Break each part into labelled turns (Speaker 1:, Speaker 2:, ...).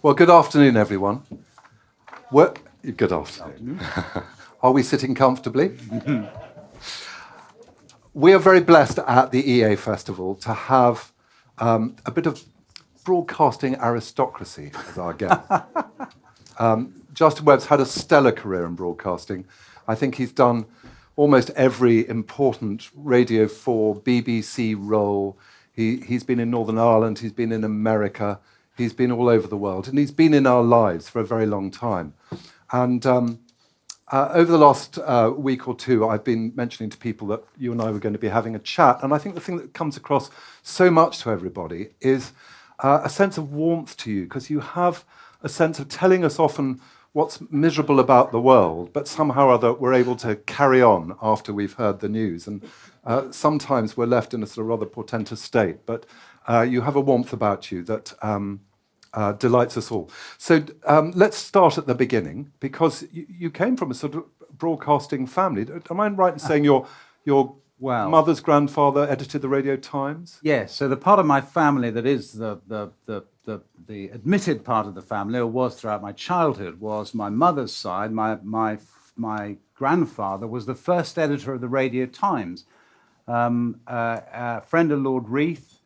Speaker 1: Well, good afternoon, everyone. Good afternoon. Are we sitting comfortably? We are very blessed at the EA Festival to have a bit of broadcasting aristocracy as our guest. Justin Webb's had a stellar career in broadcasting. I think he's done almost every important Radio 4, BBC role. He's been in Northern Ireland, he's been in America, he's been all over the world, and he's been in our lives for a very long time. And over the last week or two, I've been mentioning to people that you and I were going to be having a chat, and I think the thing that comes across so much to everybody is a sense of warmth to you, because you have a sense of telling us often what's miserable about the world, but somehow or other we're able to carry on after we've heard the news. And sometimes we're left in a sort of rather portentous state, but you have a warmth about you that delights us all. So let's start at the beginning, because you came from a sort of broadcasting family. Am I right in saying your mother's grandfather edited the Radio Times?
Speaker 2: Yes, so the part of my family that is the admitted part of the family, or was throughout my childhood, was my mother's side. My grandfather was the first editor of the Radio Times, a friend of Lord Reith.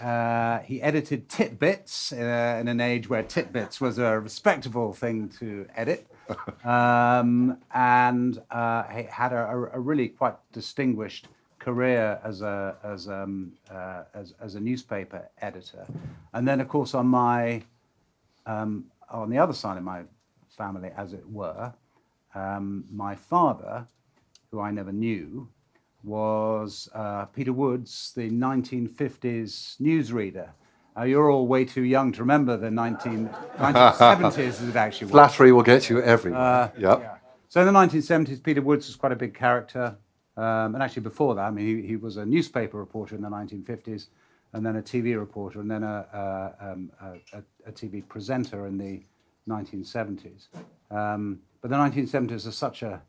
Speaker 2: He edited Titbits in an age where Titbits was a respectable thing to edit, and he had a really quite distinguished career as a newspaper editor. And then, of course, on the other side of my family, as it were, my father, who I never knew, was Peter Woods, the 1950s newsreader. You're all way too young to remember the 1970s as it actually was.
Speaker 1: Flattery will get you everywhere.
Speaker 2: Yeah. So in the 1970s, Peter Woods was quite a big character. And actually before that, I mean, he was a newspaper reporter in the 1950s, and then a TV reporter, and then a TV presenter in the 1970s. But the 1970s is such a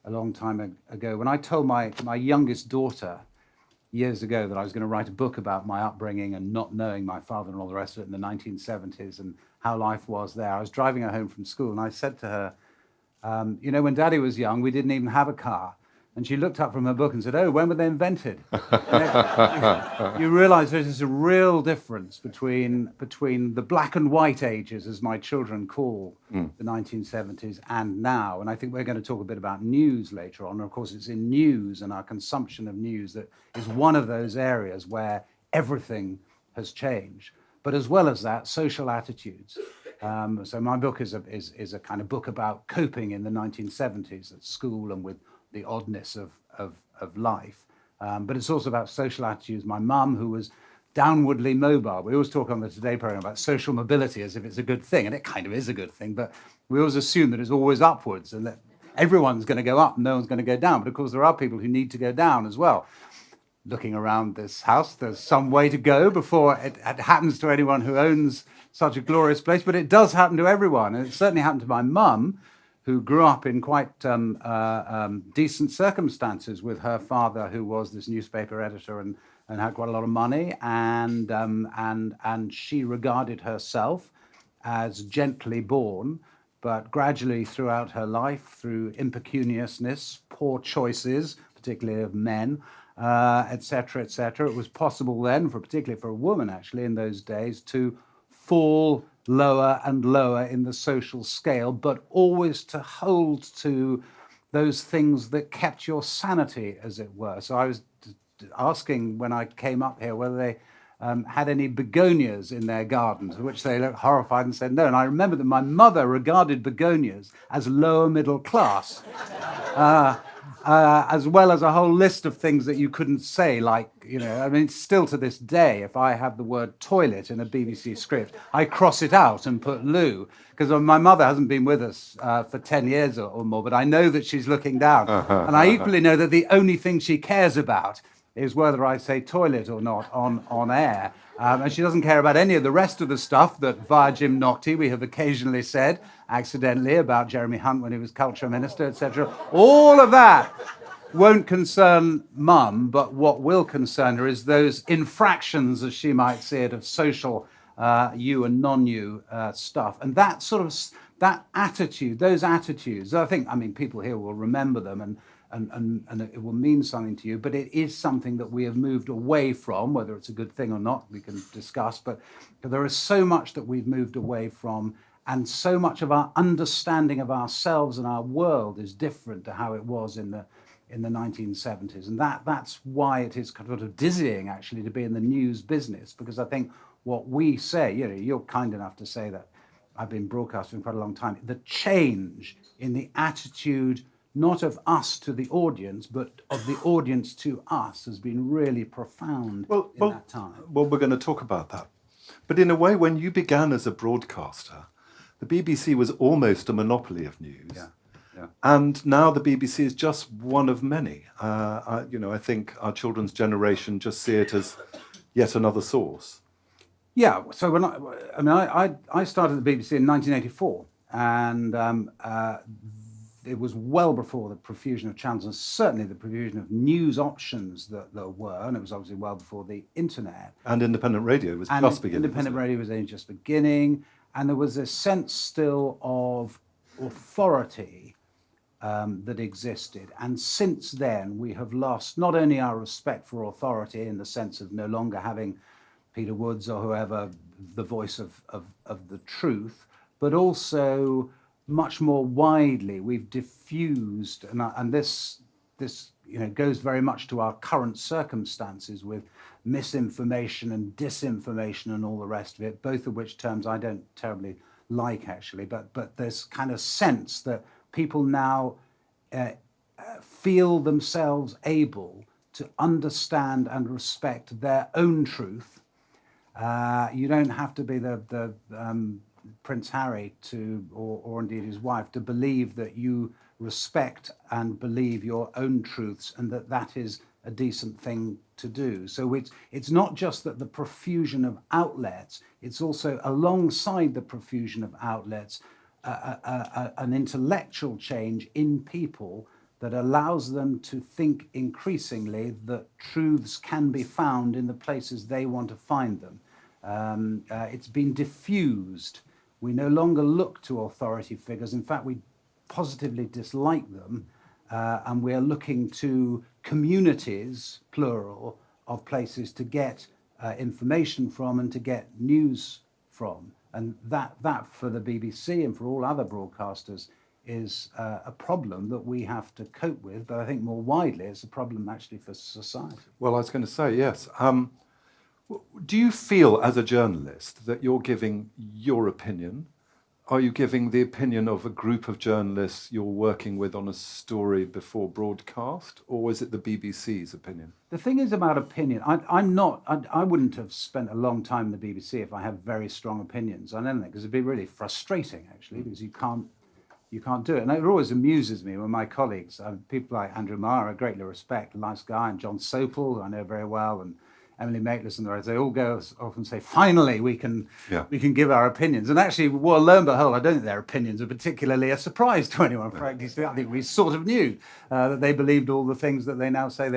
Speaker 2: long time ago. When I told my youngest daughter years ago that I was going to write a book about my upbringing and not knowing my father and all the rest of it in the 1970s and how life was there, I was driving her home from school, and I said to her, when Daddy was young, we didn't even have a car. And she looked up from her book and said, "Oh, when were they invented?" You realize there's a real difference between the black and white ages, as my children call the 1970s, and now. And I think we're going to talk a bit about news later on. And of course, it's in news and our consumption of news that is one of those areas where everything has changed. But as well as that, social attitudes. So my book is a kind of book about coping in the 1970s at school and with the oddness of life. But it's also about social attitudes. My mum, who was downwardly mobile. We always talk on the Today program about social mobility as if it's a good thing, and it kind of is a good thing, but we always assume that it's always upwards and that everyone's going to go up and no one's going to go down. But of course, there are people who need to go down as well. Looking around this house, there's some way to go before it happens to anyone who owns such a glorious place, but it does happen to everyone. And it certainly happened to my mum, who grew up in quite decent circumstances with her father, who was this newspaper editor and had quite a lot of money, and she regarded herself as gently born, but gradually throughout her life, through impecuniousness, poor choices, particularly of men, etc., it was possible then, particularly for a woman actually in those days, to fall lower and lower in the social scale, but always to hold to those things that kept your sanity, as it were. So I was asking when I came up here whether they had any begonias in their gardens, to which they looked horrified and said no. And I remember that my mother regarded begonias as lower middle class. As well as a whole list of things that you couldn't say, like, still to this day, if I have the word toilet in a BBC script, I cross it out and put loo, because my mother hasn't been with us for 10 years or more, but I know that she's looking down. And I equally know that the only thing she cares about is whether I say toilet or not on air. And she doesn't care about any of the rest of the stuff that, via Jim Naughtie, we have occasionally said accidentally about Jeremy Hunt when he was culture minister, etc. All of that won't concern Mum, but what will concern her is those infractions, as she might see it, of social you and non-you stuff. And that sort of, that attitude, those attitudes, I mean, people here will remember them and it will mean something to you, but it is something that we have moved away from. Whether it's a good thing or not, we can discuss, but there is so much that we've moved away from, and so much of our understanding of ourselves and our world is different to how it was in the 1970s. And that's why it is kind of dizzying, actually, to be in the news business, because I think what we say, you're kind enough to say that I've been broadcasting for quite a long time, the change in the attitude, not of us to the audience, but of the audience to us, has been really profound in that time.
Speaker 1: Well, we're going to talk about that. But in a way, when you began as a broadcaster, the BBC was almost a monopoly of news.
Speaker 2: Yeah.
Speaker 1: And now the BBC is just one of many. I think our children's generation just see it as yet another source.
Speaker 2: Yeah. So when I started the BBC in 1984, and it was well before the profusion of channels, and certainly the profusion of news options that there were, and it was obviously well before the internet.
Speaker 1: And independent radio was just beginning.
Speaker 2: Independent radio was only just beginning, and there was a sense still of authority that existed. And since then, we have lost not only our respect for authority in the sense of no longer having Peter Woods or whoever the voice of the truth, but also much more widely we've diffused, and this goes very much to our current circumstances with misinformation and disinformation and all the rest of it, both of which terms I don't terribly like, actually, but there's kind of sense that people now feel themselves able to understand and respect their own truth. You don't have to be the Prince Harry or indeed his wife to believe that you respect and believe your own truths, and that is a decent thing to do. So it's not just that the profusion of outlets, it's also alongside the profusion of outlets, an intellectual change in people that allows them to think increasingly that truths can be found in the places they want to find them. It's been diffused. We no longer look to authority figures. In fact, we positively dislike them, and we are looking to communities, plural, of places to get information from and to get news from. And that for the BBC and for all other broadcasters is a problem that we have to cope with. But I think more widely, it's a problem actually for society.
Speaker 1: Well, I was going to say, yes. Do you feel as a journalist that you're giving your opinion? Are you giving the opinion of a group of journalists you're working with on a story before broadcast, or is it the BBC's opinion?
Speaker 2: The thing is about opinion, I wouldn't have spent a long time in the BBC if I had very strong opinions on anything, because it'd be really frustrating, actually, because you can't do it. And it always amuses me when my colleagues, people like Andrew Marr, I greatly respect, a nice guy, and John Sopel, who I know very well, and Emily Maitlis and the rest, they all go off and say, finally, we can give our opinions. And actually, well, lo and behold, I don't think their opinions are particularly a surprise to anyone. Frankly, I think we sort of knew that they believed all the things that they now say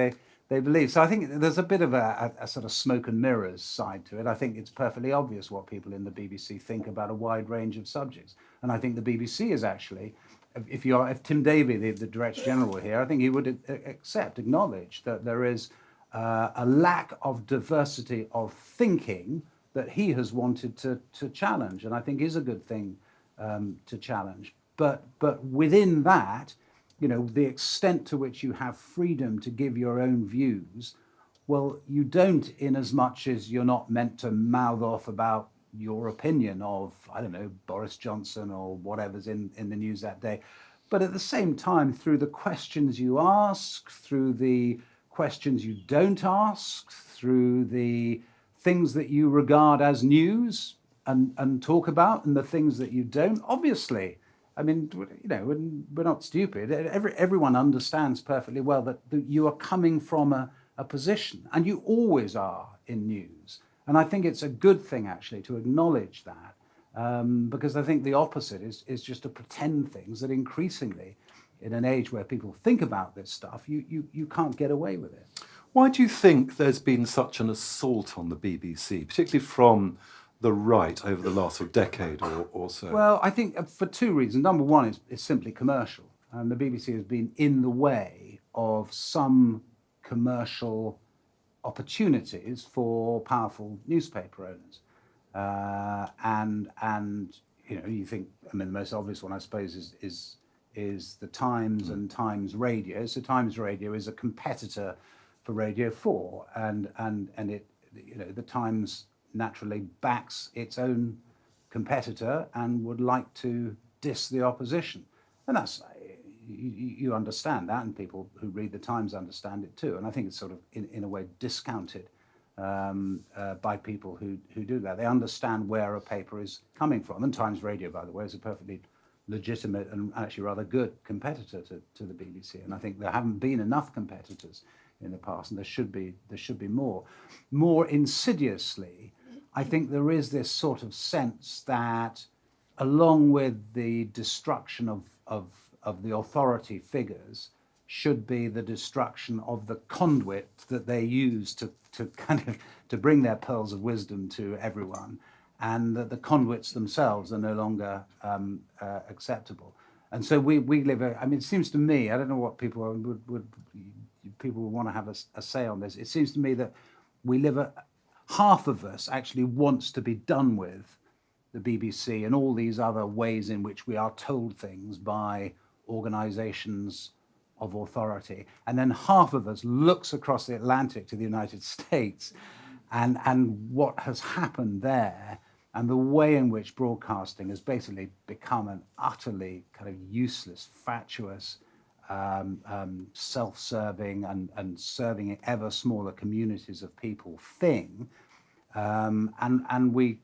Speaker 2: they believe. So I think there's a bit of a sort of smoke and mirrors side to it. I think it's perfectly obvious what people in the BBC think about a wide range of subjects. And I think the BBC is actually, if Tim Davie, the Director General, were here, I think he would acknowledge that there is a lack of diversity of thinking that he has wanted to challenge, and I think is a good thing to challenge. But within that, the extent to which you have freedom to give your own views, well, you don't, in as much as you're not meant to mouth off about your opinion of, I don't know, Boris Johnson or whatever's in the news that day. But at the same time, through the questions you ask, through the questions you don't ask, through the things that you regard as news and talk about, and the things that you don't. Obviously, I mean, we're not stupid. Everyone understands perfectly well that you are coming from a position, and you always are in news. And I think it's a good thing, actually, to acknowledge that, because I think the opposite is just to pretend things that increasingly, in an age where people think about this stuff, you can't get away with it.
Speaker 1: Why do you think there's been such an assault on the BBC, particularly from the right over the last sort of decade or so?
Speaker 2: Well, I think for two reasons. Number one is it's simply commercial. And the BBC has been in the way of some commercial opportunities for powerful newspaper owners. And you think, I mean, the most obvious one, I suppose, is the Times and Times Radio. So Times Radio is a competitor for Radio 4, and it, the Times naturally backs its own competitor and would like to diss the opposition. And that's, you understand that, and people who read the Times understand it too. And I think it's sort of, in a way, discounted by people who do that. They understand where a paper is coming from. And Times Radio, by the way, is a perfectly legitimate and actually rather good competitor to the BBC. And I think there haven't been enough competitors in the past, and there should be more. More insidiously, I think there is this sort of sense that, along with the destruction of the authority figures, should be the destruction of the conduit that they use to bring their pearls of wisdom to everyone, and that the conduits themselves are no longer acceptable. And so we live. I mean, it seems to me, I don't know what people would want to have a say on this. It seems to me that we live half of us actually wants to be done with the BBC and all these other ways in which we are told things by organizations of authority. And then half of us looks across the Atlantic to the United States and what has happened there, and the way in which broadcasting has basically become an utterly kind of useless, fatuous, self-serving and serving ever smaller communities of people thing. And we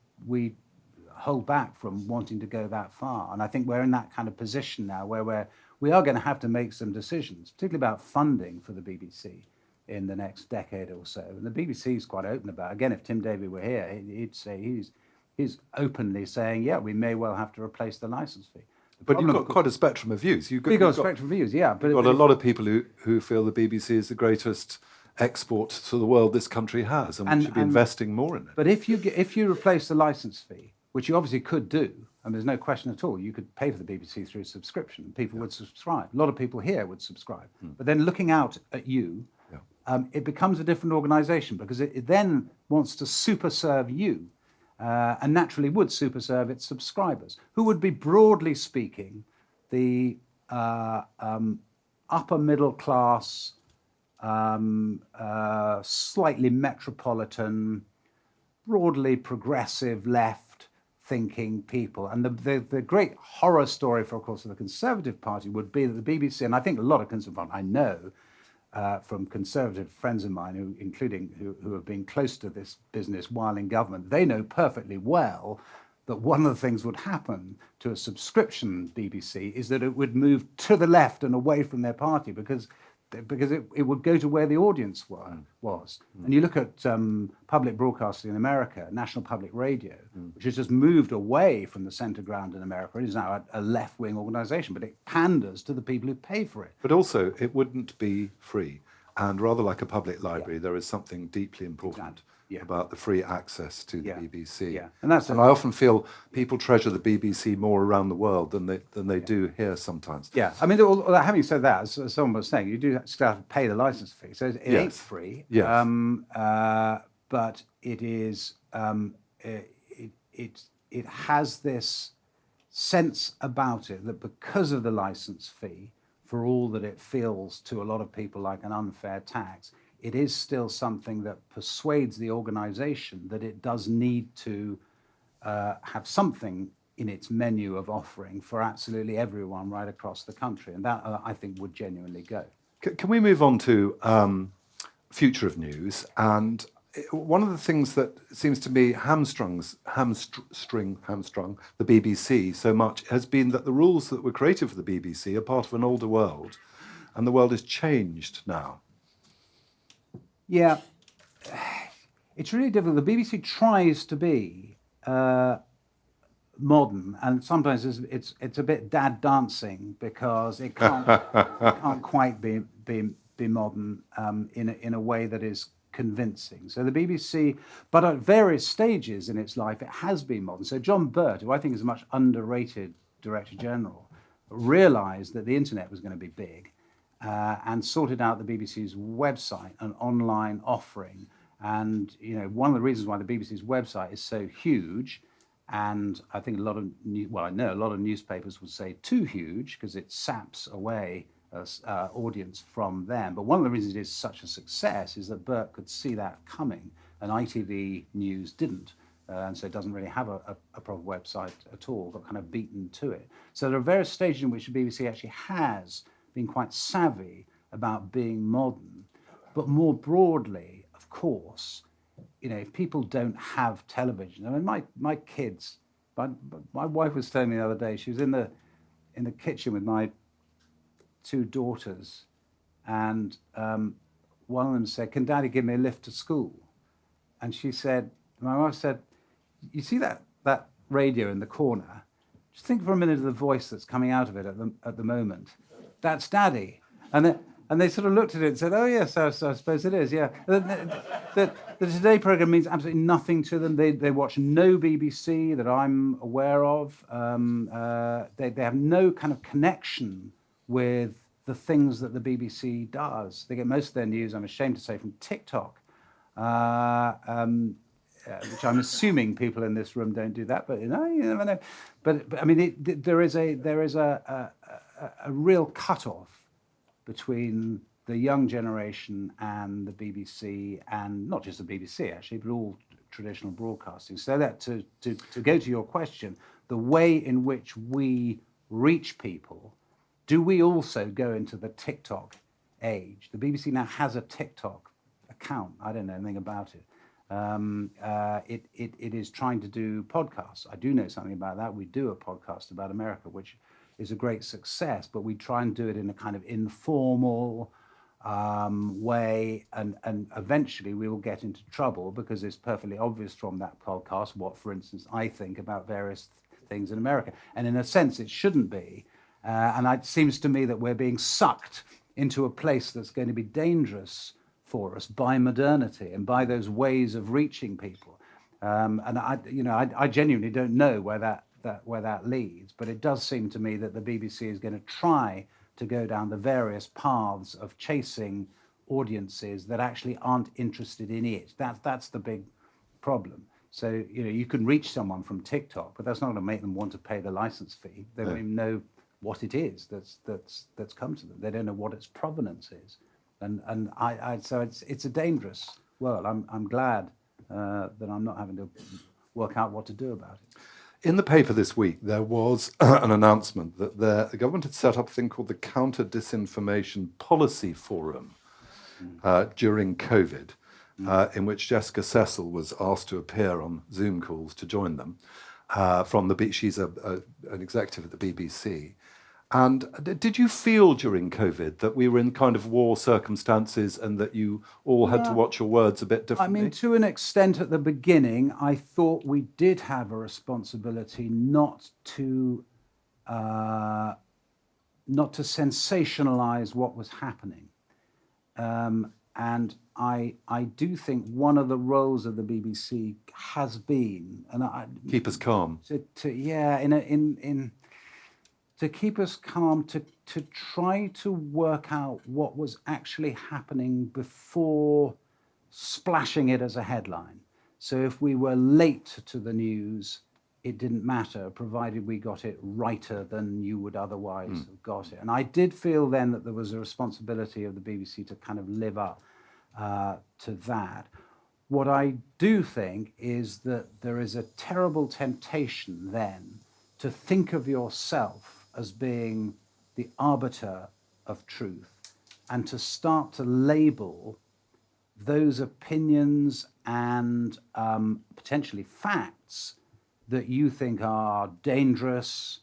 Speaker 2: hold back from wanting to go that far. And I think we're in that kind of position now where we are going to have to make some decisions, particularly about funding for the BBC in the next decade or so. And the BBC is quite open about it. Again, if Tim Davie were here, he'd say he's openly saying, yeah, we may well have to replace the licence fee.
Speaker 1: But you've got quite a spectrum of views.
Speaker 2: We've got a spectrum of views, yeah. But
Speaker 1: you've got a lot of people who feel the BBC is the greatest export to the world this country has, and we should be investing more in it.
Speaker 2: But if you replace the licence fee, which you obviously could do, and there's no question at all, you could pay for the BBC through subscription. People would subscribe. A lot of people here would subscribe. But then looking out at you, it becomes a different organisation, because it then wants to superserve you, and naturally would superserve its subscribers, who would be, broadly speaking, the upper middle class, slightly metropolitan, broadly progressive left-thinking people. And the great horror story for, of course, the Conservative Party would be that the BBC, and I think a lot of Conservative, I know from Conservative friends of mine, who have been close to this business while in government, they know perfectly well that one of the things would happen to a subscription BBC is that it would move to the left and away from their party, because it would go to where the audience was. And you look at public broadcasting in America, National Public Radio, which has just moved away from the centre ground in America. It is now a left-wing organisation, but it panders to the people who pay for it.
Speaker 1: But also, it wouldn't be free. And rather like a public library, there is something deeply important about the free access to the BBC.
Speaker 2: Yeah.
Speaker 1: And I often feel people treasure the BBC more around the world than they do here sometimes.
Speaker 2: Yeah, I mean, having said that, as someone was saying, you do still have to pay the licence fee, so it ain't free.
Speaker 1: Yes.
Speaker 2: But it is it has this sense about it that because of the licence fee, for all that it feels to a lot of people like an unfair tax, it is still something that persuades the organisation that it does need to have something in its menu of offering for absolutely everyone right across the country. And that, I think, would genuinely go.
Speaker 1: Can we move on to future of news? And one of the things that seems to me hamstrung the BBC so much has been that the rules that were created for the BBC are part of an older world, and the world is changed now.
Speaker 2: Yeah, it's really difficult. The BBC tries to be modern, and sometimes it's a bit dad dancing, because it can't quite be modern in a way that is convincing. So the BBC, but at various stages in its life, it has been modern. So John Birt, who I think is a much underrated Director General, realised that the internet was going to be big and sorted out the BBC's website, an online offering. And one of the reasons why the BBC's website is so huge, and I think I know a lot of newspapers would say too huge because it saps away audience from them. But one of the reasons it is such a success is that Birt could see that coming, and ITV News didn't. And so it doesn't really have a proper website at all, got kind of beaten to it. So there are various stages in which the BBC actually has been quite savvy about being modern. But more broadly, of course, if people don't have television, I mean, my kids, my wife was telling me the other day, she was in the kitchen with my two daughters, and one of them said, "Can Daddy give me a lift to school?" And my wife said, "You see that radio in the corner? Just think for a minute of the voice that's coming out of it at the moment. That's Daddy." And they sort of looked at it and said, "Oh yes, I suppose it is. Yeah." The Today programme means absolutely nothing to them. They watch no BBC that I'm aware of. They have no kind of connection with the things that the BBC does. They get most of their news, I'm ashamed to say, from TikTok. Which I'm assuming people in this room don't do that, but you never know. But I mean, there is a real cut-off between the young generation and the BBC, and not just the BBC actually, but all traditional broadcasting. So that to go to your question, the way in which we reach people, do we also go into the TikTok age? The BBC now has a TikTok account. I don't know anything about it. It is trying to do podcasts. I do know something about that. We do a podcast about America, which is a great success, but we try and do it in a kind of informal way, and eventually we will get into trouble because it's perfectly obvious from that podcast what, for instance, I think about various things in America. And in a sense, it shouldn't be. And it seems to me that we're being sucked into a place that's going to be dangerous for us by modernity and by those ways of reaching people. And I genuinely don't know where that leads, but it does seem to me that the BBC is going to try to go down the various paths of chasing audiences that actually aren't interested in it. That's the big problem. So you can reach someone from TikTok, but that's not going to make them want to pay the license fee. They don't even know what it is that's come to them. They don't know what its provenance is, and so it's a dangerous world. I'm glad that I'm not having to work out what to do about it.
Speaker 1: In the paper this week, there was an announcement that the government had set up a thing called the Counter Disinformation Policy Forum during COVID, in which Jessica Cecil was asked to appear on Zoom calls to join them. She's an executive at the BBC. And did you feel during COVID that we were in kind of war circumstances and that you all had to watch your words a bit differently?
Speaker 2: I mean, to an extent at the beginning, I thought we did have a responsibility not to sensationalize what was happening. And I do think one of the roles of the BBC has been,
Speaker 1: keep us calm.
Speaker 2: To keep us calm, to try to work out what was actually happening before splashing it as a headline. So if we were late to the news, it didn't matter, provided we got it righter than you would otherwise have got it. And I did feel then that there was a responsibility of the BBC to kind of live up to that. What I do think is that there is a terrible temptation then to think of yourself as being the arbiter of truth and to start to label those opinions and potentially facts that you think are dangerous,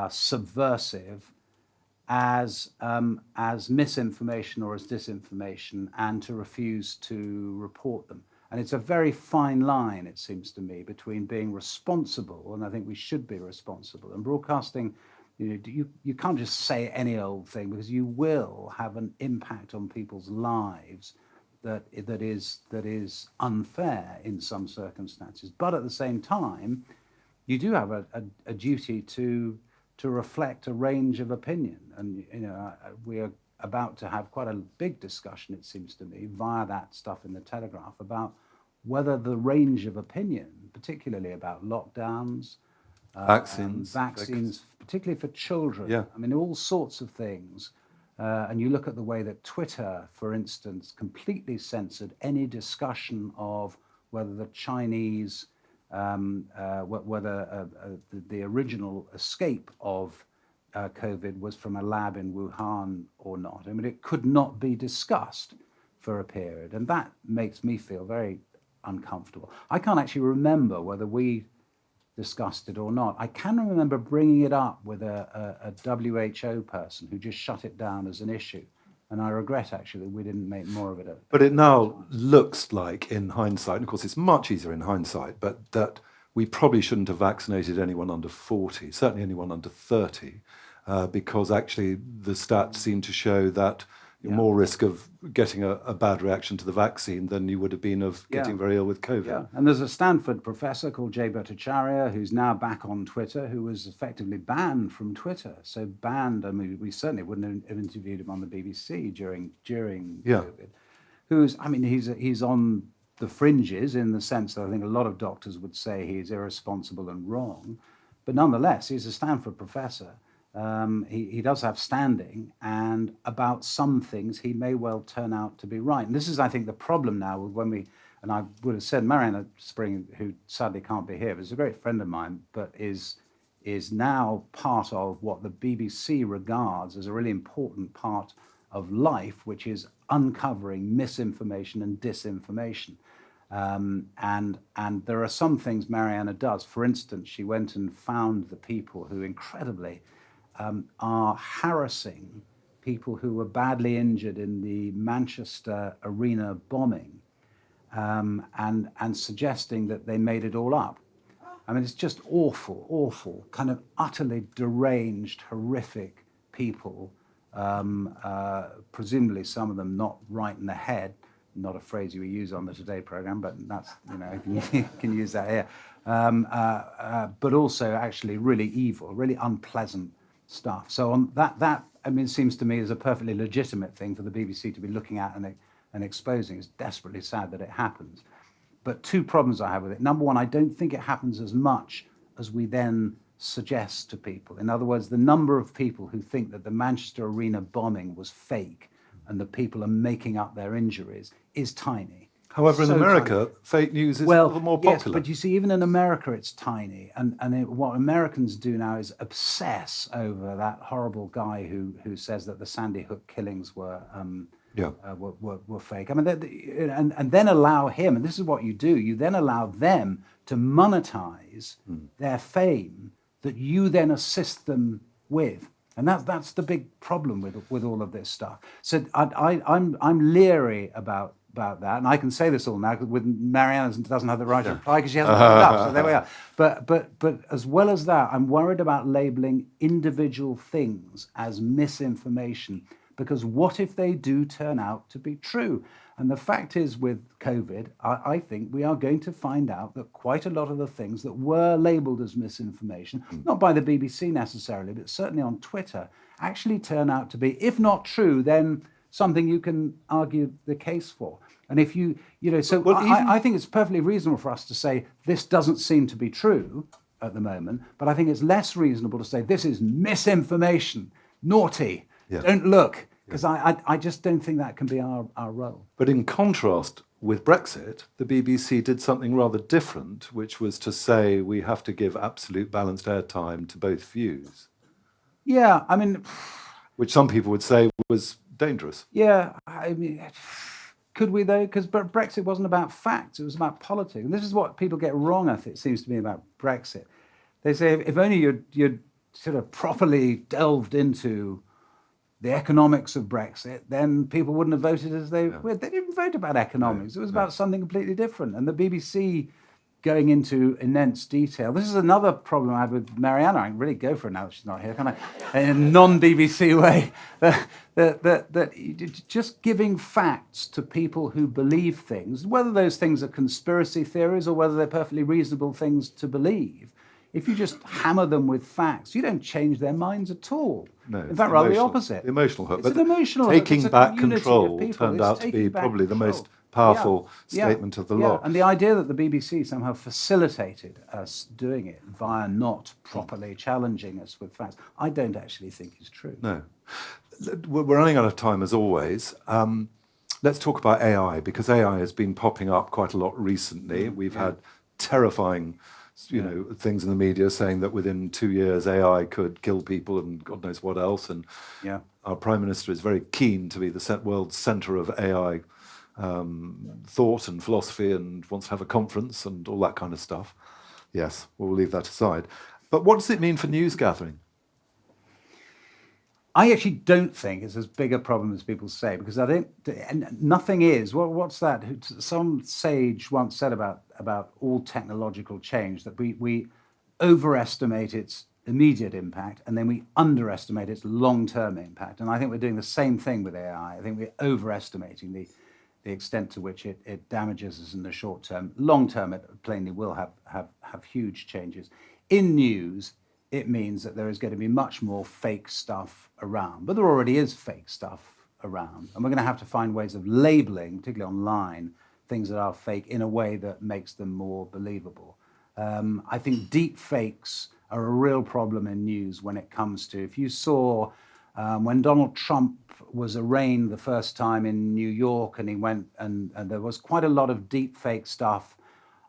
Speaker 2: subversive, as misinformation or as disinformation, and to refuse to report them. And it's a very fine line, it seems to me, between being responsible, and I think we should be responsible, and broadcasting. You can't just say any old thing, because you will have an impact on people's lives that is unfair in some circumstances. But at the same time, you do have a duty to reflect a range of opinion, and we are about to have quite a big discussion, it seems to me, via that stuff in the Telegraph about whether the range of opinion, particularly about lockdowns, vaccines, particularly for children.
Speaker 1: Yeah.
Speaker 2: I mean, all sorts of things. And you look at the way that Twitter, for instance, completely censored any discussion of whether the Chinese, whether the original escape of COVID was from a lab in Wuhan or not. I mean, it could not be discussed for a period. And that makes me feel very uncomfortable. I can't actually remember whether we discussed it or not. I can remember bringing it up with a WHO person who just shut it down as an issue. And I regret, actually, that we didn't make more of it.
Speaker 1: But it now looks like, in hindsight, and of course it's much easier in hindsight, but that we probably shouldn't have vaccinated anyone under 40, certainly anyone under 30, because actually the stats seem to show that you're more risk of getting a bad reaction to the vaccine than you would have been of getting very ill with COVID.
Speaker 2: Yeah, and there's a Stanford professor called Jay Bhattacharya who's now back on Twitter, who was effectively banned from Twitter. So banned, I mean, we certainly wouldn't have interviewed him on the BBC during COVID. He's on the fringes in the sense that I think a lot of doctors would say he's irresponsible and wrong. But nonetheless, he's a Stanford professor. He does have standing, and about some things he may well turn out to be right. And this is, I think, the problem now when and I would have said Mariana Spring, who sadly can't be here, but is a great friend of mine, but is now part of what the BBC regards as a really important part of life, which is uncovering misinformation and disinformation. And there are some things Mariana does. For instance, she went and found the people who incredibly are harassing people who were badly injured in the Manchester arena bombing, and suggesting that they made it all up. I mean, it's just awful, kind of utterly deranged, horrific people, presumably some of them not right in the head, not a phrase you would use on the Today programme, but that's, you can use that here. But also actually really evil, really unpleasant stuff. So on that I mean, it seems to me is a perfectly legitimate thing for the BBC to be looking at and exposing. It's desperately sad that it happens. But two problems I have with it. Number one, I don't think it happens as much as we then suggest to people. In other words, the number of people who think that the Manchester arena bombing was fake and that people are making up their injuries is tiny.
Speaker 1: However, in America, fake news is a little more popular.
Speaker 2: Yes, but you see, even in America, it's tiny. And what Americans do now is obsess over that horrible guy who says that the Sandy Hook killings were fake. I mean, and then allow him, and this is what you do, you then allow them to monetize their fame that you then assist them with. And that's the big problem with all of this stuff. So I'm leery about that, and I can say this all now because with Mariana doesn't have the right to reply because she hasn't put it up. So there we are. But as well as that, I'm worried about labeling individual things as misinformation, because what if they do turn out to be true? And the fact is, with COVID, I think we are going to find out that quite a lot of the things that were labelled as misinformation, not by the BBC necessarily, but certainly on Twitter, actually turn out to be, if not true, then something you can argue the case for. And if I think it's perfectly reasonable for us to say this doesn't seem to be true at the moment, but I think it's less reasonable to say this is misinformation, naughty, don't look, because I just don't think that can be our role.
Speaker 1: But in contrast with Brexit, the BBC did something rather different, which was to say we have to give absolute balanced airtime to both views.
Speaker 2: Yeah, I mean...
Speaker 1: Which some people would say was dangerous.
Speaker 2: Yeah, I mean... Could we, though? Because Brexit wasn't about facts, it was about politics. And this is what people get wrong, I think, it seems to me, about Brexit. They say if only you'd sort of properly delved into the economics of Brexit, then people wouldn't have voted as they didn't vote about economics. It was about something completely different. And the BBC going into immense detail. This is another problem I had with Mariana. I can really go for it now that she's not here, can I? In a non-BBC way. That just giving facts to people who believe things, whether those things are conspiracy theories or whether they're perfectly reasonable things to believe, if you just hammer them with facts, you don't change their minds at all.
Speaker 1: No,
Speaker 2: in fact, rather the opposite.
Speaker 1: The emotional hook.
Speaker 2: It's an emotional hook.
Speaker 1: Taking
Speaker 2: It's a
Speaker 1: back
Speaker 2: community
Speaker 1: control
Speaker 2: of people.
Speaker 1: turned
Speaker 2: It's
Speaker 1: out to
Speaker 2: taking
Speaker 1: be
Speaker 2: back
Speaker 1: probably the
Speaker 2: control.
Speaker 1: most powerful statement of the lot.
Speaker 2: And the idea that the BBC somehow facilitated us doing it via not properly challenging us with facts, I don't actually think is true.
Speaker 1: No. We're running out of time as always. Let's talk about AI, because AI has been popping up quite a lot recently. We've had terrifying things in the media saying that within 2 years AI could kill people and God knows what else. And our Prime Minister is very keen to be the world's centre of AI thought and philosophy and wants to have a conference and all that kind of stuff. Yes, we'll leave that aside. But what does it mean for news gathering?
Speaker 2: I actually don't think it's as big a problem as people say, because I think nothing is. What's that? Some sage once said about all technological change that we overestimate its immediate impact and then we underestimate its long-term impact. And I think we're doing the same thing with AI. I think we're overestimating the extent to which it damages us in the short term. Long term, it plainly will have huge changes. In news, it means that there is going to be much more fake stuff around, but there already is fake stuff around. And we're going to have to find ways of labeling, particularly online, things that are fake in a way that makes them more believable. I think deep fakes are a real problem in news when it comes to, if you saw when Donald Trump was arraigned the first time in New York and he went and there was quite a lot of deep fake stuff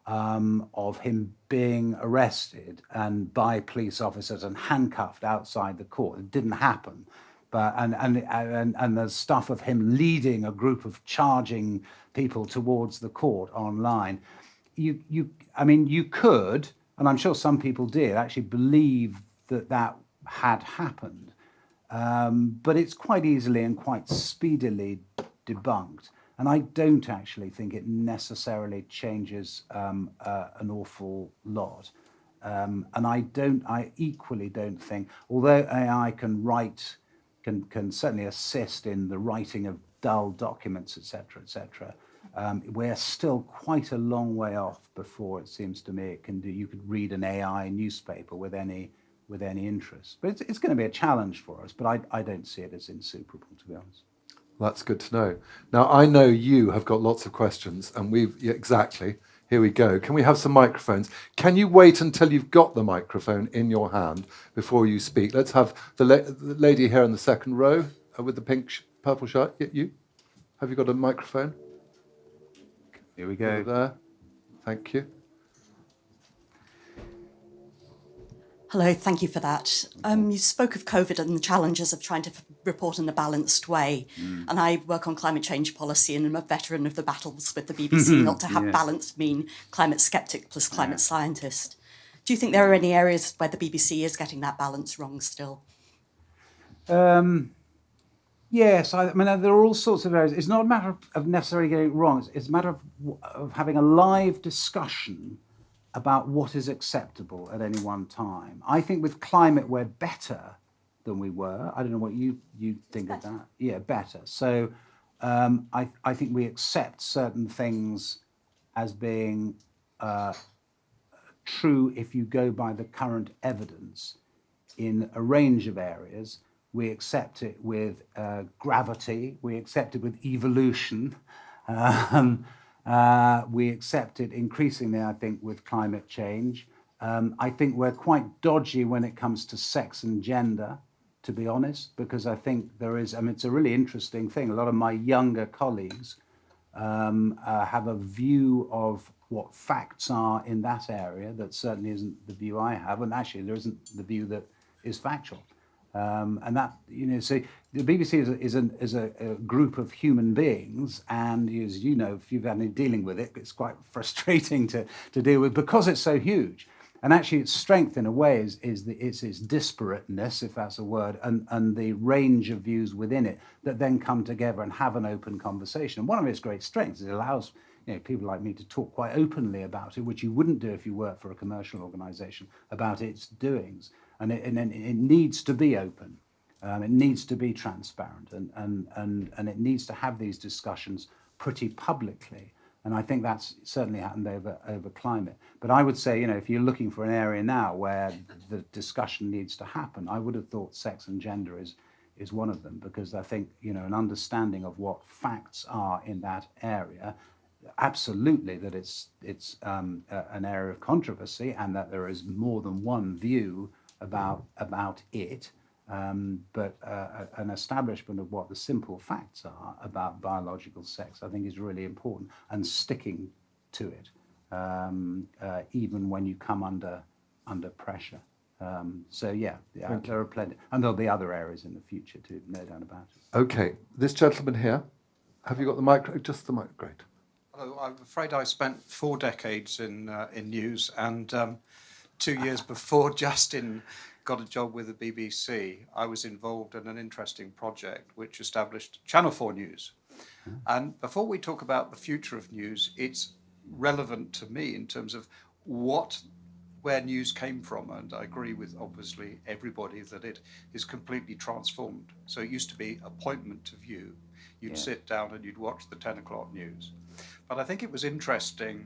Speaker 2: of him being arrested and by police officers and handcuffed outside the court. It didn't happen, but and there's stuff of him leading a group of charging people towards the court online. I mean, you could, and I'm sure some people did, actually believe that had happened, but it's quite easily and quite speedily debunked. And I don't actually think it necessarily changes an awful lot. And I equally don't think, although AI can certainly assist in the writing of dull documents, etc., we're still quite a long way off before it seems to me it can do. You could read an AI newspaper with any interest, but it's going to be a challenge for us. But I don't see it as insuperable, to be honest.
Speaker 1: That's good to know. Now, I know you have got lots of questions, and exactly. Here we go. Can we have some microphones? Can you wait until you've got the microphone in your hand before you speak? Let's have the lady here in the second row with the purple shirt. You? Have you got a microphone?
Speaker 2: Here we go.
Speaker 1: Over there. Thank you.
Speaker 3: Hello, thank you for that. You spoke of COVID and the challenges of trying to report in a balanced way. And I work on climate change policy and I'm a veteran of the battles with the BBC, not to have balance mean climate skeptic plus climate scientist. Do you think there are any areas where the BBC is getting that balance wrong still?
Speaker 2: Yes, I mean, there are all sorts of areas. It's not a matter of necessarily getting it wrong. It's a matter of having a live discussion about what is acceptable at any one time. I think with climate, we're better than we were. I don't know what you think of that. Yeah, better. So I think we accept certain things as being true if you go by the current evidence in a range of areas. We accept it with gravity. We accept it with evolution. We accept it increasingly, I think, with climate change. I think we're quite dodgy when it comes to sex and gender, to be honest, because I think it's a really interesting thing. A lot of my younger colleagues have a view of what facts are in that area that certainly isn't the view I have, and actually there isn't the view that is factual. And that, so the BBC is a group of human beings, and as you know, if you've had any dealing with it, it's quite frustrating to deal with because it's so huge. And actually its strength in a way is its disparateness, if that's a word, and the range of views within it that then come together and have an open conversation. And one of its great strengths is it allows people like me to talk quite openly about it, which you wouldn't do if you worked for a commercial organisation, about its doings. And it needs to be open. It needs to be transparent, and it needs to have these discussions pretty publicly. And I think that's certainly happened over climate. But I would say, if you're looking for an area now where the discussion needs to happen, I would have thought sex and gender is one of them, because I think, an understanding of what facts are in that area, absolutely that it's an area of controversy, and that there is more than one view about it. But an establishment of what the simple facts are about biological sex, I think, is really important, and sticking to it, even when you come under pressure. There are plenty, and there'll be other areas in the future too, no doubt about it.
Speaker 1: Okay, this gentleman here, have you got the mic? Just the mic, great.
Speaker 4: Hello, I'm afraid I spent 4 decades in news, and 2 years before Justin got a job with the BBC, I was involved in an interesting project which established Channel 4 News. And before we talk about the future of news, it's relevant to me in terms of where news came from. And I agree with, obviously, everybody that it is completely transformed. So it used to be appointment to view. You'd sit down and you'd watch the 10 o'clock news. But I think it was interesting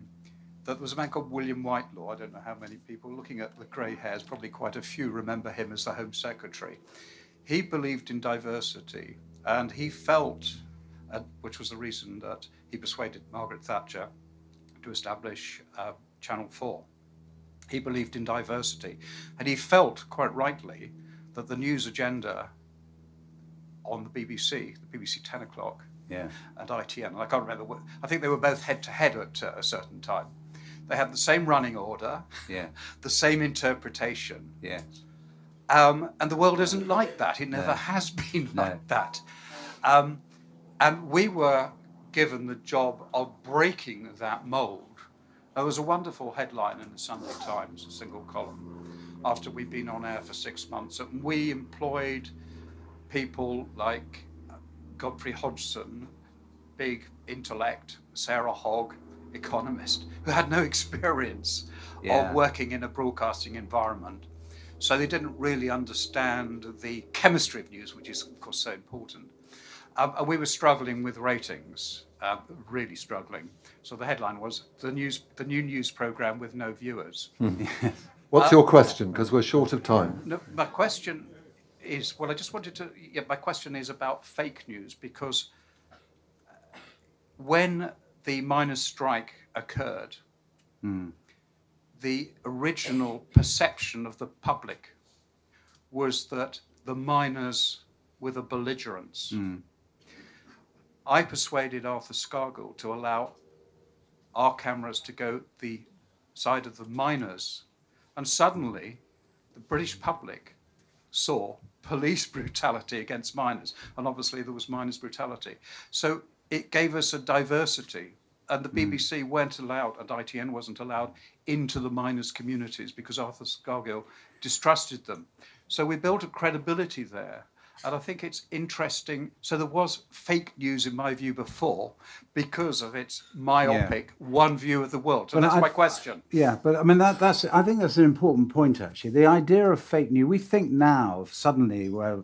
Speaker 4: that there was a man called William Whitelaw. I don't know how many people, looking at the grey hairs, probably quite a few remember him as the Home Secretary. He believed in diversity, and he felt, which was the reason that he persuaded Margaret Thatcher to establish Channel 4. He believed in diversity, and he felt, quite rightly, that the news agenda on the BBC 10 o'clock, and ITN, I can't remember, I think they were both head-to-head at a certain time. They had the same running order, the same interpretation. And the world isn't like that. It never has been like that. And we were given the job of breaking that mould. There was a wonderful headline in the Sunday Times, a single column, after we'd been on air for 6 months. And we employed people like Godfrey Hodgson, big intellect, Sarah Hogg, economist, who had no experience of working in a broadcasting environment. So they didn't really understand the chemistry of news, which is, of course, so important. And we were struggling with ratings, really struggling. So the headline was, the new news programme with no viewers.
Speaker 1: What's your question? Because we're short of time.
Speaker 4: No, my question is, my question is about fake news, because when the miners' strike occurred, the original perception of the public was that the miners were the belligerents. I persuaded Arthur Scargill to allow our cameras to go the side of the miners, and suddenly the British public saw police brutality against miners, and obviously there was miners' brutality. So it gave us a diversity, and the BBC weren't allowed, and ITN wasn't allowed, into the miners' communities because Arthur Scargill distrusted them. So we built a credibility there, and I think it's interesting. So there was fake news, in my view, before, because of its myopic one view of the world. So that's my question.
Speaker 2: Yeah, but I mean, I think that's an important point, actually. The idea of fake news, we think now, suddenly we're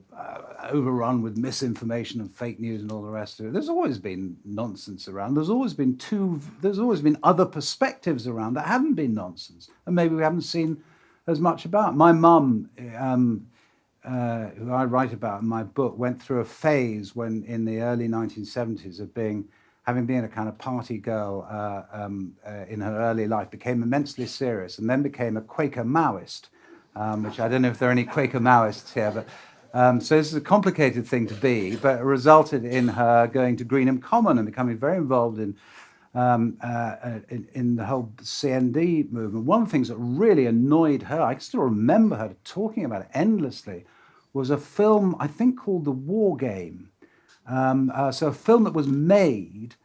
Speaker 2: overrun with misinformation and fake news and all the rest of it. There's always been nonsense around. There's always been other perspectives around that haven't been nonsense, and maybe we haven't seen as much about. My mum, who I write about in my book, went through a phase when, in the early 1970s, of having been a kind of party girl in her early life, became immensely serious, and then became a Quaker Maoist, which I don't know if there are any Quaker Maoists here, but so this is a complicated thing to be, but it resulted in her going to Greenham Common and becoming very involved in the whole CND movement. One of the things that really annoyed her, I still remember her talking about it endlessly, was a film, I think, called The War Game. So a film that was made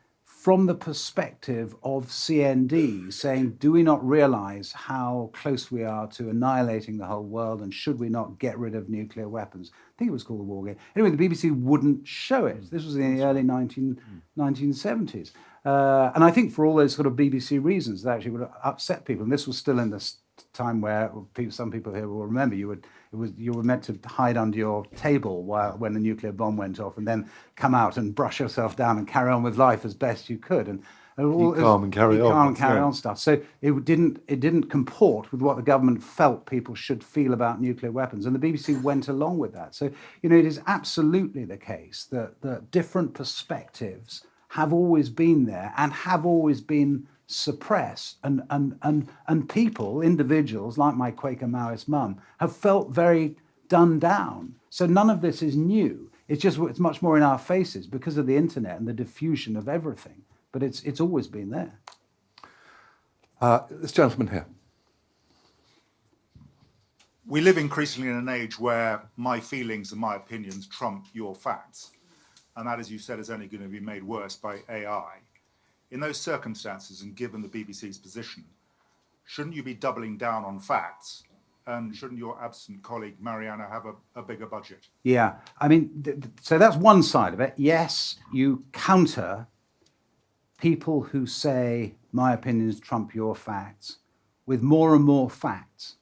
Speaker 2: from the perspective of CND, saying, do we not realize how close we are to annihilating the whole world, and should we not get rid of nuclear weapons? I think it was called The War Game. Anyway, the BBC wouldn't show it. This was in the early 1970s. And I think for all those sort of BBC reasons, that actually would have upset people. And this was still in this time where some people here will remember you were meant to hide under your table when the nuclear bomb went off, and then come out and brush yourself down and carry on with life as best you could, and
Speaker 1: Be calm and carry on.
Speaker 2: Stuff. So it didn't comport with what the government felt people should feel about nuclear weapons, and the BBC went along with that. So it is absolutely the case that different perspectives have always been there and have always been suppressed, and people, individuals like my Quaker Maoist mum, have felt very done down. So none of this is new. It's much more in our faces because of the internet and the diffusion of everything. But it's always been there.
Speaker 1: This gentleman here.
Speaker 5: We live increasingly in an age where my feelings and my opinions trump your facts. And that, as you said, is only going to be made worse by AI. In those circumstances, and given the BBC's position, shouldn't you be doubling down on facts? And shouldn't your absent colleague Mariana have a bigger budget?
Speaker 2: Yeah, I mean, so that's one side of it. Yes, you counter people who say my opinions trump your facts with more and more facts.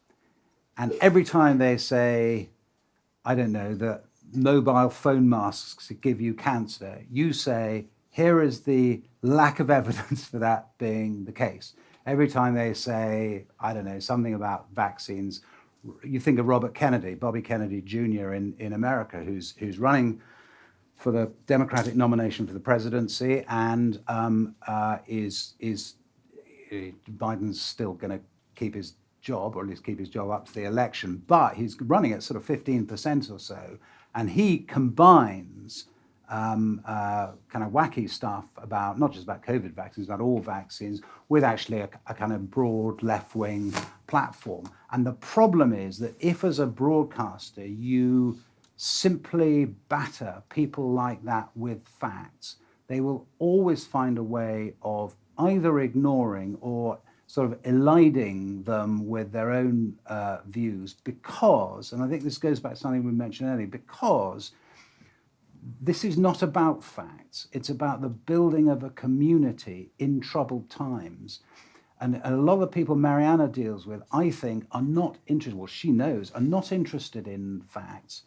Speaker 2: And every time they say, I don't know, that mobile phone masks give you cancer, you say, here is the lack of evidence for that being the case. Every time they say, I don't know, something about vaccines, you think of Robert Kennedy, Bobby Kennedy Jr. in America, who's running for the Democratic nomination for the presidency, and Biden's still going to keep his job, or at least keep his job up to the election, but he's running at sort of 15% or so, and he combines kind of wacky stuff about, not just about COVID vaccines, about all vaccines, with actually a kind of broad left-wing platform. And the problem is that if, as a broadcaster, you simply batter people like that with facts, they will always find a way of either ignoring or sort of eliding them with their own views, because, and I think this goes back to something we mentioned earlier, because this is not about facts. It's about the building of a community in troubled times. And a lot of the people Mariana deals with, I think, are not interested, well, she knows, are not interested in facts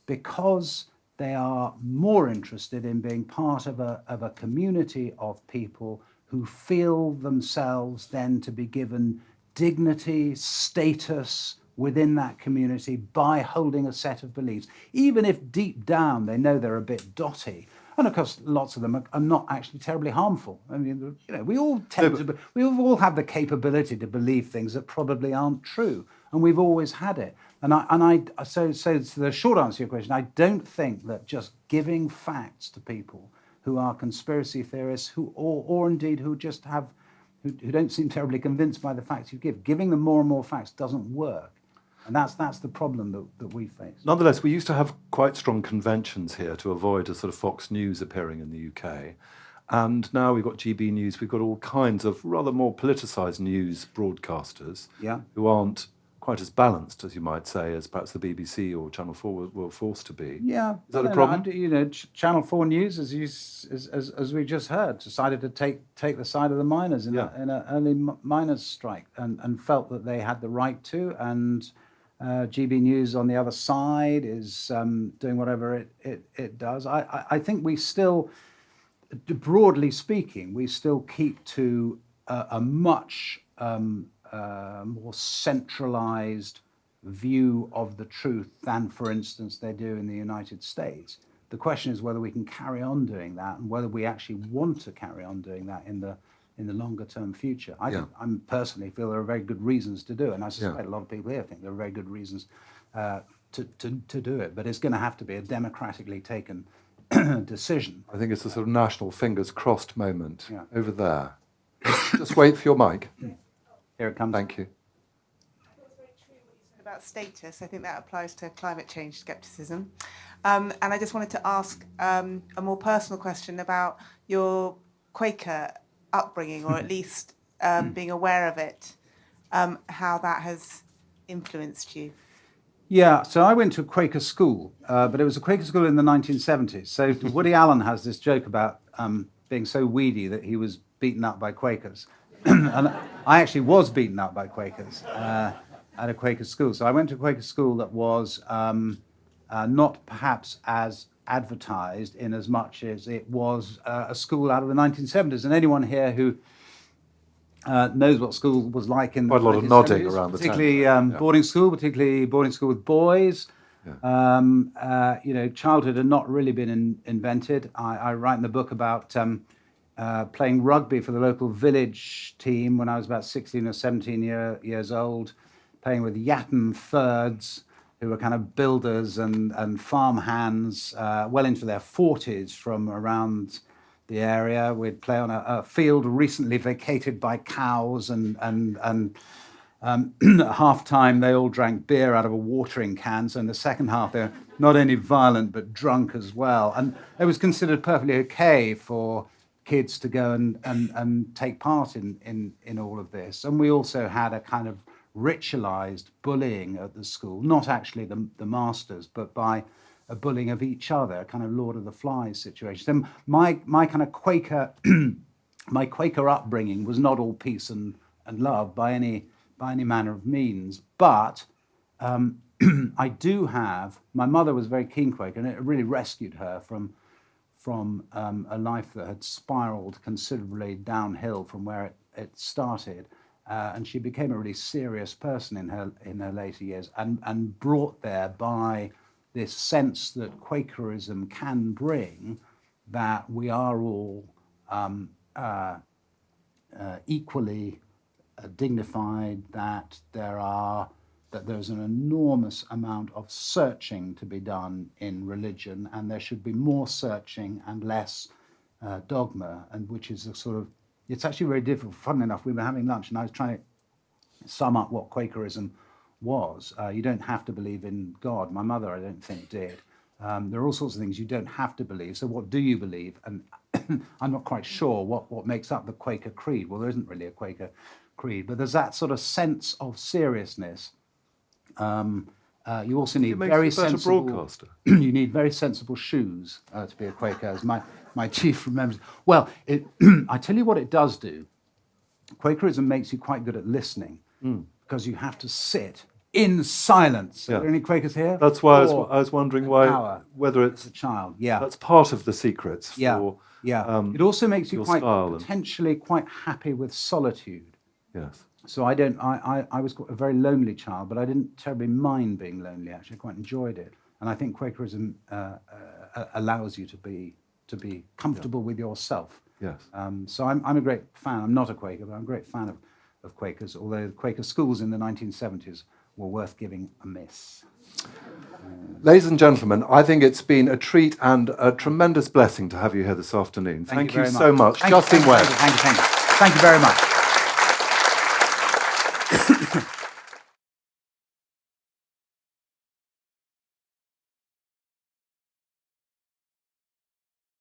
Speaker 2: because they are more interested in being part of a community of people who feel themselves then to be given dignity, status within that community by holding a set of beliefs, even if deep down they know they're a bit dotty. And of course, lots of them are not actually terribly harmful. I mean, we all we all have the capability to believe things that probably aren't true, and we've always had it. So the short answer to your question, I don't think that just giving facts to people who are conspiracy theorists, or indeed who just who don't seem terribly convinced by the facts you give, giving them more and more facts doesn't work. And that's the problem that we face.
Speaker 1: Nonetheless, we used to have quite strong conventions here to avoid a sort of Fox News appearing in the UK. And now we've got GB News, we've got all kinds of rather more politicised news broadcasters who aren't quite as balanced, as you might say, as perhaps the BBC or Channel 4 were forced to be.
Speaker 2: Yeah.
Speaker 1: Is that a problem?
Speaker 2: Channel 4 News, as we just heard, decided to take the side of the miners in an early miners' strike, and felt that they had the right to, and GB News on the other side is doing whatever it does. I think we still, broadly speaking, we still keep to a much more centralized view of the truth than, for instance, they do in the United States. The question is whether we can carry on doing that, and whether we actually want to carry on doing that in the longer term future. I personally feel there are very good reasons to do it, and I suspect a lot of people here think there are very good reasons to do it, but it's going to have to be a democratically taken decision.
Speaker 1: I think it's a sort of national fingers crossed moment over there. Just wait for your mic.
Speaker 2: Here it comes.
Speaker 1: Thank you.
Speaker 6: It's very true what you said about status. I think that applies to climate change scepticism. And I just wanted to ask a more personal question about your Quaker upbringing, or at least being aware of it, how that has influenced you.
Speaker 2: Yeah, so I went to a Quaker school, but it was a Quaker school in the 1970s. So Woody Allen has this joke about being so weedy that he was beaten up by Quakers. And I actually was beaten up by Quakers at a Quaker school. So I went to a Quaker school that was not perhaps as advertised in as much as it was a school out of the 1970s. And anyone here who knows what school was like in
Speaker 1: Quite a lot of
Speaker 2: 1970s,
Speaker 1: nodding around the
Speaker 2: particularly
Speaker 1: tent.
Speaker 2: boarding school, particularly boarding school with boys. Childhood had not really been invented. I write in the book about playing rugby for the local village team when I was about 16 or 17 years old, playing with Yatton thirds, who were kind of builders and farm hands well into their 40s from around the area. We'd play on a field recently vacated by cows, and at half time they all drank beer out of a watering can. So in the second half they're not only violent but drunk as well. And it was considered perfectly okay for kids to go and take part in all of this. And we also had a kind of ritualized bullying at the school, not actually the masters, but by a bullying of each other, a kind of Lord of the Flies situation. So my kind of Quaker my Quaker upbringing was not all peace and love by any manner of means, but I do have, my mother was a very keen Quaker, and it really rescued her from a life that had spiraled considerably downhill from where it started. And she became a really serious person in her later years, and brought there by this sense that Quakerism can bring, that we are all equally dignified, that there's an enormous amount of searching to be done in religion, and there should be more searching and less dogma, and which is a sort of, it's actually very difficult. Funnily enough, we were having lunch and I was trying to sum up what Quakerism was. You don't have to believe in God. My mother, I don't think, did. There are all sorts of things you don't have to believe. So what do you believe? And I'm not quite sure what makes up the Quaker creed. Well, there isn't really a Quaker creed, but there's that sort of sense of seriousness. You also need very sensible
Speaker 1: broadcaster.
Speaker 2: You need very sensible shoes to be a Quaker, as my chief remembers. Well, I tell you what it does do. Quakerism makes you quite good at listening, because you have to sit in silence.
Speaker 1: Yeah.
Speaker 2: Are there any Quakers here?
Speaker 1: That's why I was wondering whether it's
Speaker 2: a child. Yeah,
Speaker 1: that's part of the secrets.
Speaker 2: Yeah. It also makes you quite potentially quite happy with solitude.
Speaker 1: Yes.
Speaker 2: So I was a very lonely child, but I didn't terribly mind being lonely. Actually, I quite enjoyed it, and I think Quakerism allows you to be comfortable with yourself.
Speaker 1: Yes.
Speaker 2: So I'm a great fan. I'm not a Quaker, but I'm a great fan of Quakers, although the Quaker schools in the 1970s were worth giving a miss.
Speaker 1: Ladies and gentlemen, I think it's been a treat and a tremendous blessing to have you here this afternoon. Thank you
Speaker 2: very
Speaker 1: so much.
Speaker 2: Justin
Speaker 1: Webb.
Speaker 2: Thank you very much.